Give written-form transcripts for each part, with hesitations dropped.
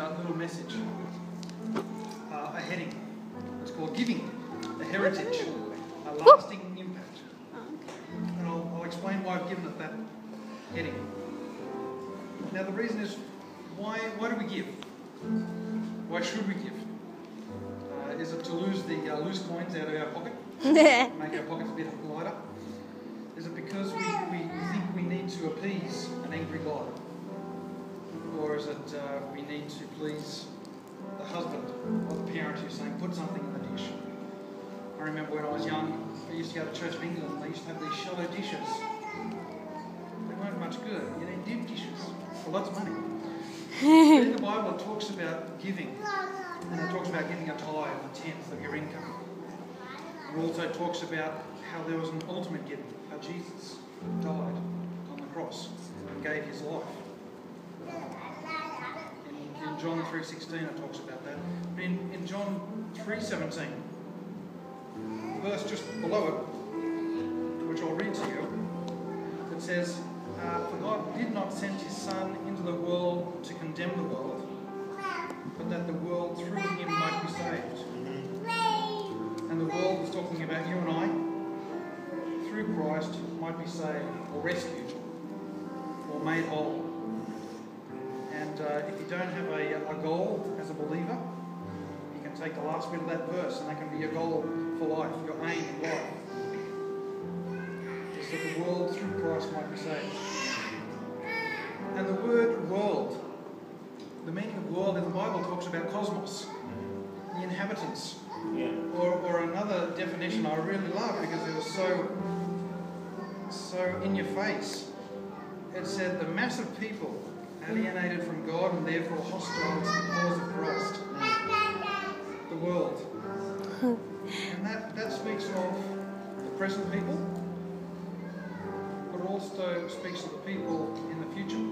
little message, a heading. It's called Giving, a Heritage, a Lasting Impact. And I'll explain why I've given it that heading. Now the reason is, why do we give? Why should we give? Is it to lose the loose coins out of our pocket? Make our pockets a bit lighter? Is it because we think we need to appease an angry God? Or is it we need to please the husband or the parent who's saying, put something in the dish? I remember when I was young, I used to go to Church of England and they used to have these shallow dishes. They weren't much good. You need deep dishes for lots of money. But in the Bible it talks about giving. And it talks about giving a tithe, a tenth of your income. It also talks about how there was an ultimate giving, how Jesus died on the cross and gave his life. In John 3:16 it talks about that. But in John 3:17, the verse just below it, which I'll read to you, it says, for God did not send his Son into the world to condemn the world, but that the world through him might be saved. And the world is talking about you and I, through Christ, might be saved or rescued or made whole. And if you don't have a goal as a believer, you can take the last bit of that verse and that can be your goal for life, your aim in life. Is that the world through Christ might be saved. And the word world, the meaning of world in the Bible talks about cosmos, the inhabitants. Yeah. Or another definition I really love because it was so in your face. It said the mass of people alienated from God and therefore hostile to the cause of Christ. The world. And that speaks of the present people, but also speaks of the people in the future.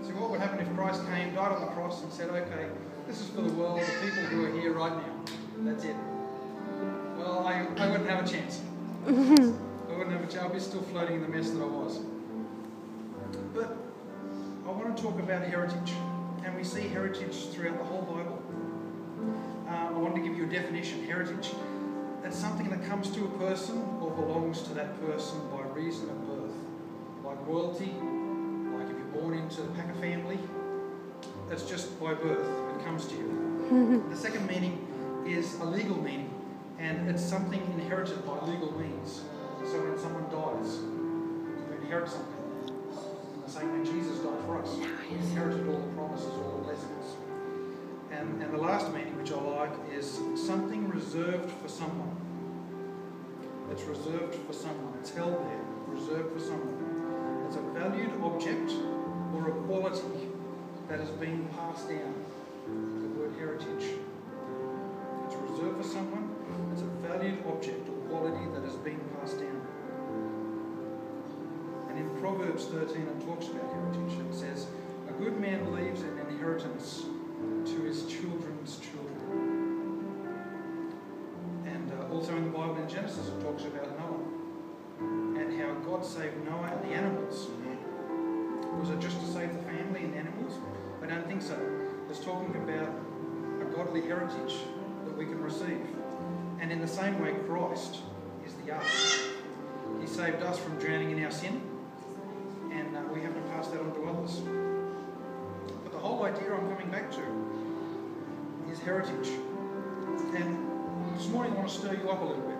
So what would happen if Christ came, died on the cross and said, okay, this is for the world, the people who are here right now. That's it. Well, I wouldn't have a chance. I wouldn't have a chance. I'd be still floating in the mess that I was. But I want to talk about heritage. And we see heritage throughout the whole Bible. I want to give you a definition. Heritage, that's something that comes to a person or belongs to that person by reason of birth. Like royalty, like if you're born into the Packer family, that's just by birth. It comes to you. The second meaning is a legal meaning, and it's something inherited by legal means. So when someone dies, you inherit something. In the same way Jesus died for us. He inherited all the promises, all the blessings. And the last meaning, which I like, is something reserved for someone. It's reserved for someone. It's held there, reserved for someone. It's a valued object or a quality that has been passed down. The word heritage. It's reserved for someone. It's a valued object or quality that has been passed down. And in Proverbs 13 it talks about heritage. It says, a good man leaves an inheritance to his children's children. And also in the Bible in Genesis it talks about Noah and how God saved Noah and the animals. Was it just to save the family and the animals? I don't think so. It's talking about a godly heritage that we can receive. And in the same way, Christ is the ark. He saved us from drowning in our sin, and we have to pass that on to others. But the whole idea I'm coming back to is heritage. And this morning I want to stir you up a little bit.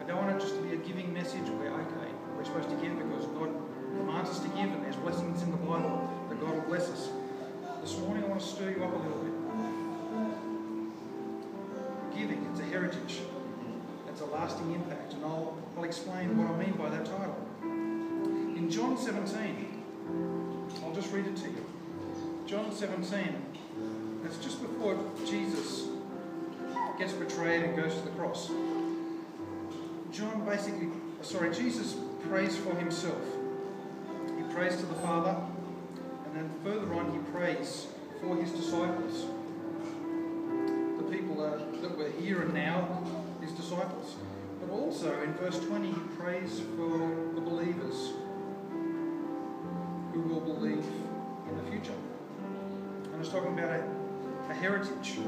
I don't want it just to be a giving message where, okay, we're supposed to give because God commands us to give, and there's blessings in the Bible that God will bless us. This morning I want to stir you up a little bit. Giving, it's a heritage. It's a lasting impact, and I'll explain what I mean by that title. In John 17, I'll just read it to you. John 17, it's just before Jesus gets betrayed and goes to the cross. Jesus prays for himself. He prays to the Father, and then further on he prays for his disciples. The people that were here and now, his disciples. But also in verse 20 he prays for the believers who will believe in the future. it's talking about a heritage.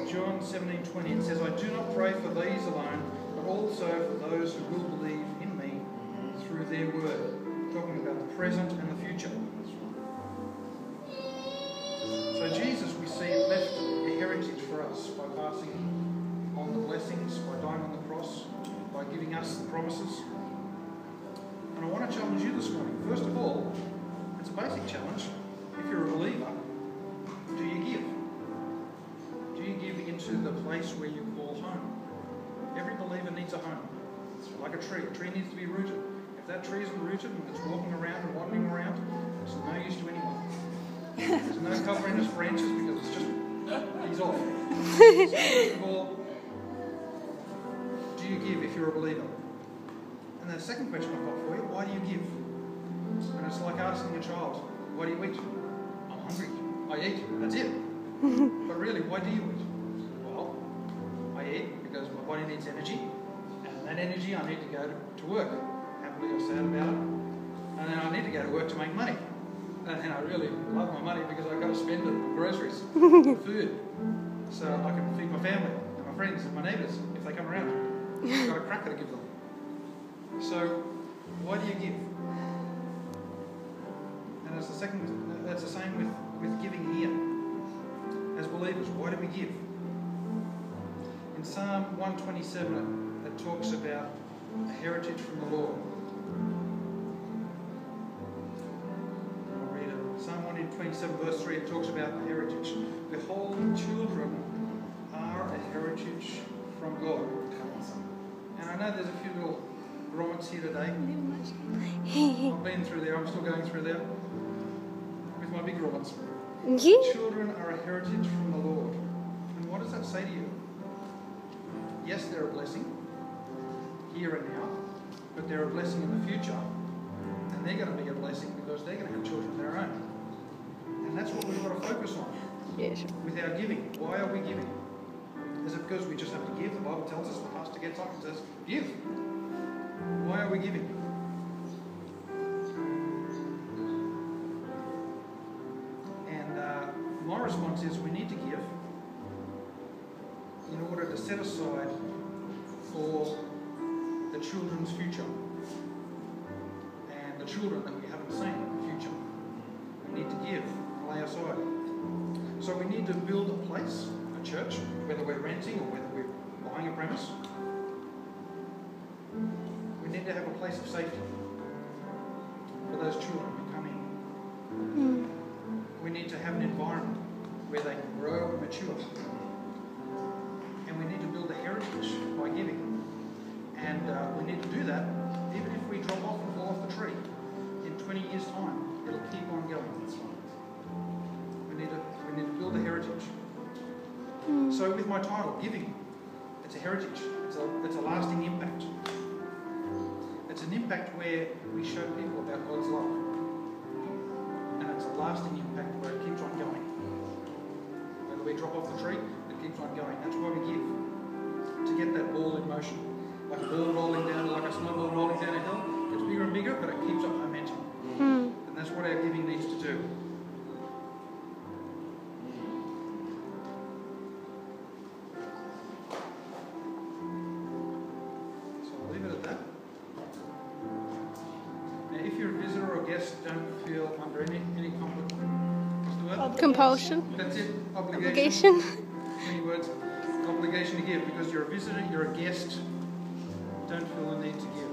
John 17:20, it says, I do not pray for these alone, but also for those who will believe in me through their word. Talking about the present and the future. So Jesus, we see, left a heritage for us by passing on the blessings, by dying on the cross, by giving us the promises. And I want to challenge you this morning. First of all, it's a basic challenge. If you're a believer, do you give? Do you give into the place where you call home? Every believer needs a home. It's like a tree. A tree needs to be rooted. If that tree isn't rooted and it's walking around and wandering around, it's no use to anyone. There's no covering its branches because it's just, he's off. So first of all, do you give if you're a believer? And the second question I've got for you, why do you give? And it's like asking a child, why do you eat? I'm hungry. I eat. That's it. But really, why do you eat? Well, I eat because my body needs energy. And that energy I need to go to work. Happily or sad about it. And then I need to go to work to make money. And then I really love my money because I've got to spend it on groceries, food. So I can feed my family and my friends and my neighbours if they come around. I've got a cracker to give them. So, why do you give? And that's the same with giving here. As believers, why do we give? In Psalm 127, it talks about a heritage from the Lord. I'll read it. Psalm 127, verse 3, it talks about the heritage. Behold, children are a heritage from God. And I know there's a few little grommets here today. I've been through there, I'm still going through there with my big grommets. Children are a heritage from the Lord. And what does that say to you? Yes, they're a blessing here and now, but they're a blessing in the future. And they're going to be a blessing because they're going to have children of their own. And that's what we've got to focus on with our giving. Why are we giving? Is it because we just have to give? The Bible tells us, the pastor gets up and says, give. Why are we giving? And my response is we need to give in order to set aside for the children's future and the children that we haven't seen in the future. We need to give and lay aside. So we need to build a place, a church, whether we're renting or whether we're buying a premise. We need to have a place of safety for those children who come in. We need to have an environment where they can grow and mature. And we need to build a heritage by giving. And we need to do that even if we drop off and fall off the tree. In 20 years' time, it'll keep on going. We need to build a heritage. So with my title, Giving, it's a heritage. It's a lasting impact. It's an impact where we show people about God's love. And it's a lasting impact where it keeps on going. Whether we drop off the tree, it keeps on going. That's why we give. To get that ball in motion. Like a ball rolling down, like a snowball rolling down a hill. It's bigger and bigger, but it keeps up momentum. And that's what our giving needs to do. Don't feel under any compulsion. That's it. Obligation. 20 words. Obligation to give because you're a visitor, you're a guest. Don't feel the need to give.